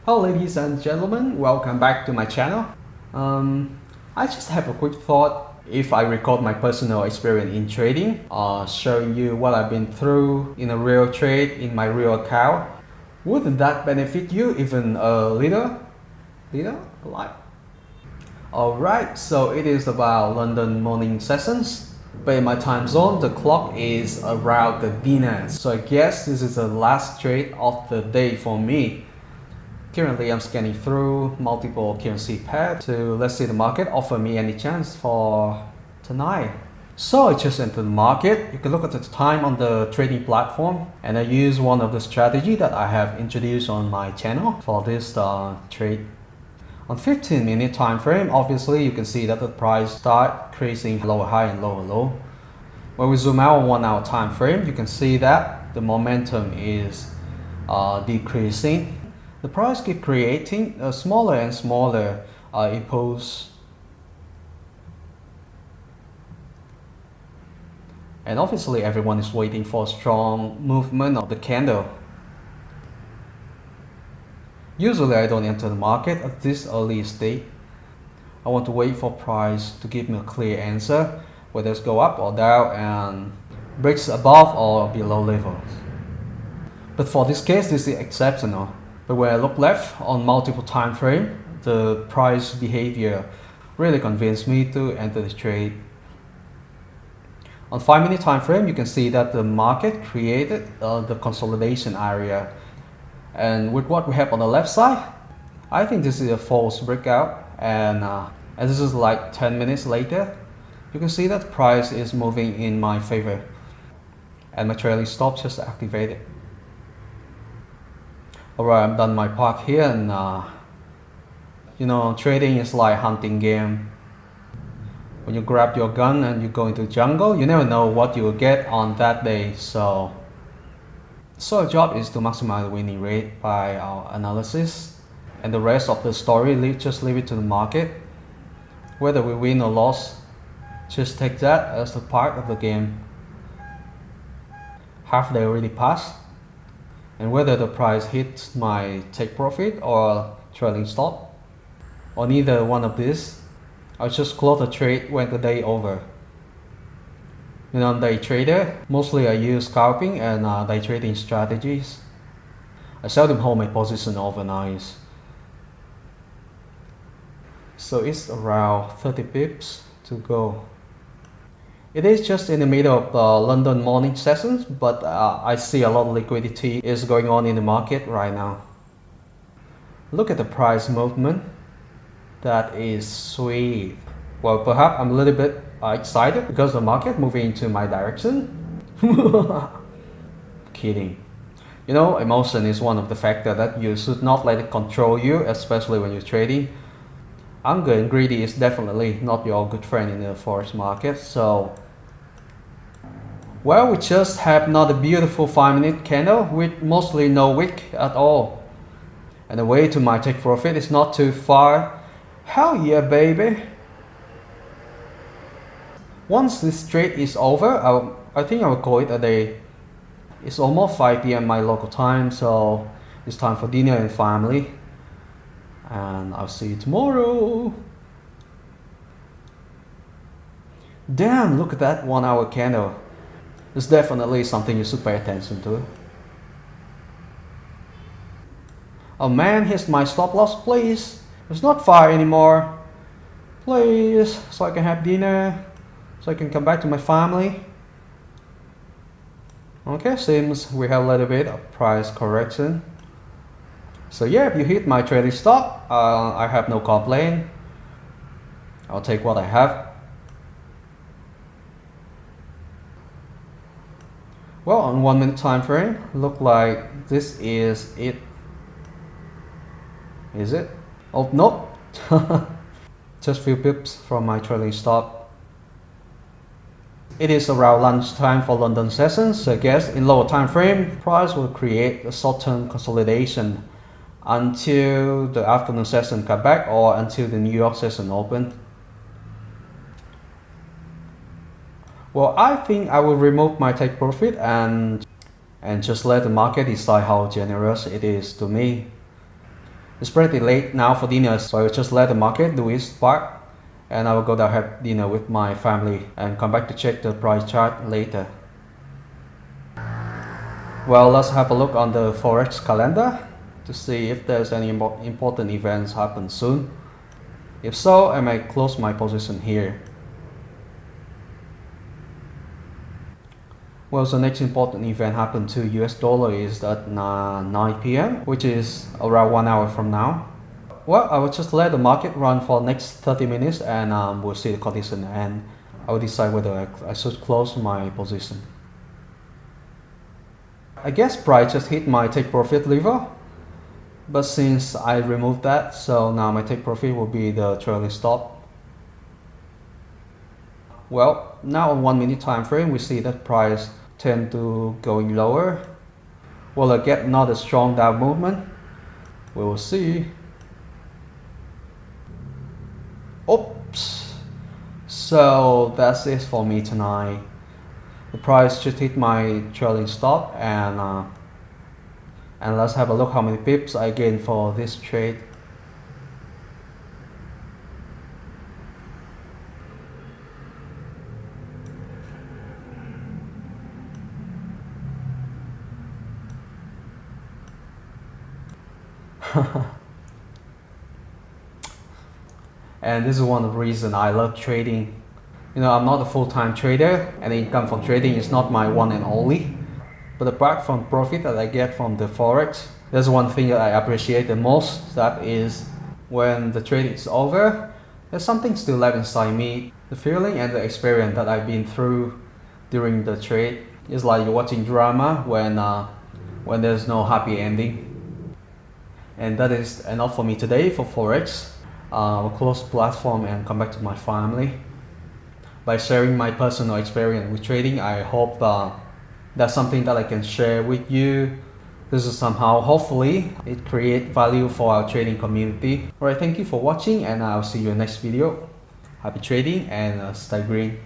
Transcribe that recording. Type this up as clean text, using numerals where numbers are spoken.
Hello ladies and gentlemen, welcome back to my channel. I just have a quick thought. If I record my personal experience in trading, showing you what I've been through in a real trade in my real account, wouldn't that benefit you even a little? Like? Alright, so it is about London morning sessions. But in my time zone, the clock is around the dinner. So I guess this is the last trade of the day for me. Currently, I'm scanning through multiple currency pairs to let's see the market offer me any chance for tonight. So I just entered the market. You can look at the time on the trading platform, and I use one of the strategy that I have introduced on my channel for this trade. On 15-minute time frame, obviously you can see that the price start creasing lower high and lower low. When we zoom out on 1 hour time frame, you can see that the momentum is decreasing. The price keep creating a smaller and smaller impulse, and obviously everyone is waiting for a strong movement of the candle. Usually I don't enter the market at this early stage. I want to wait for price to give me a clear answer whether it's go up or down and breaks above or below levels. But for this case, this is exceptional. But when I look left on multiple time frame, the price behavior really convinced me to enter the trade. On 5-minute time frame, you can see that the market created the consolidation area. And with what we have on the left side, I think this is a false breakout. And this is like 10 minutes later, you can see that the price is moving in my favor. And my trailing stop just activated. Alright, I'm done my part here, and trading is like hunting game. When you grab your gun and you go into the jungle, you never know what you will get on that day. So our job is to maximize the winning rate by our analysis, and the rest of the story just leave it to the market. Whether we win or lose, just take that as a part of the game. Half day already passed. And whether the price hits my take profit or trailing stop, or neither one of these, I'll just close the trade when the day over. I'm day trader. Mostly I use scalping and day trading strategies. I seldom hold my position overnight. So it's around 30 pips to go. It is just in the middle of the London morning sessions, but I see a lot of liquidity is going on in the market right now. Look at the price movement. That is sweet. Well, perhaps I'm a little bit excited because the market moving into my direction. Kidding. Emotion is one of the factors that you should not let it control you, especially when you're trading. Anger and greedy is definitely not your good friend in the forex market. So, well, we just have another beautiful 5-minute candle with mostly no wick at all. And the way to my take profit is not too far. Hell yeah, baby. Once this trade is over, I think I will call it a day. It's almost 5 p.m. my local time, so it's time for dinner and family. And I'll see you tomorrow. Damn, look at that 1 hour candle. It's definitely something you should pay attention to. Oh man, here's my stop loss, please. It's not far anymore. Please, so I can have dinner, so I can come back to my family. Okay, seems we have a little bit of price correction. So yeah, if you hit my trading stop, I have no complaint. I'll take what I have. Well, on 1 minute time frame, look like this is it. Is it? Oh, nope. Just few pips from my trailing stop. It is around lunchtime for London sessions, so I guess in lower time frame, price will create a short-term consolidation until the afternoon session come back or until the New York session open. Well, I think I will remove my take profit and just let the market decide how generous it is to me. It's pretty late now for dinner, so I will just let the market do its part, and I will go down have dinner with my family and come back to check the price chart later. Well, let's have a look on the Forex calendar to see if there's any important events happen soon. If so, I might close my position here. Well, the next important event happened to US dollar is at 9 p.m., which is around 1 hour from now. Well, I will just let the market run for next 30 minutes and we'll see the condition, and I will decide whether I should close my position. I guess price just hit my take profit level, but since I removed that, so now my take profit will be the trailing stop. Well, now on 1 minute time frame, we see that price tend to going lower. Will I get another strong down movement? We will see. Oops. So that's it for me tonight. The price just hit my trailing stop, and let's have a look how many pips I gained for this trade. And this is one of the reasons I love trading. You know, I'm not a full-time trader, and the income from trading is not my one and only. But apart from profit that I get from the Forex, there's one thing that I appreciate the most. That is when the trade is over, there's something still left inside me. The feeling and the experience that I've been through during the trade is like you're watching drama when there's no happy ending. And that is enough for me today for Forex. I'll close the platform and come back to my family. By sharing my personal experience with trading, I hope that's something that I can share with you. This is somehow, hopefully, it creates value for our trading community. Alright, thank you for watching, and I'll see you in the next video. Happy trading and stay green.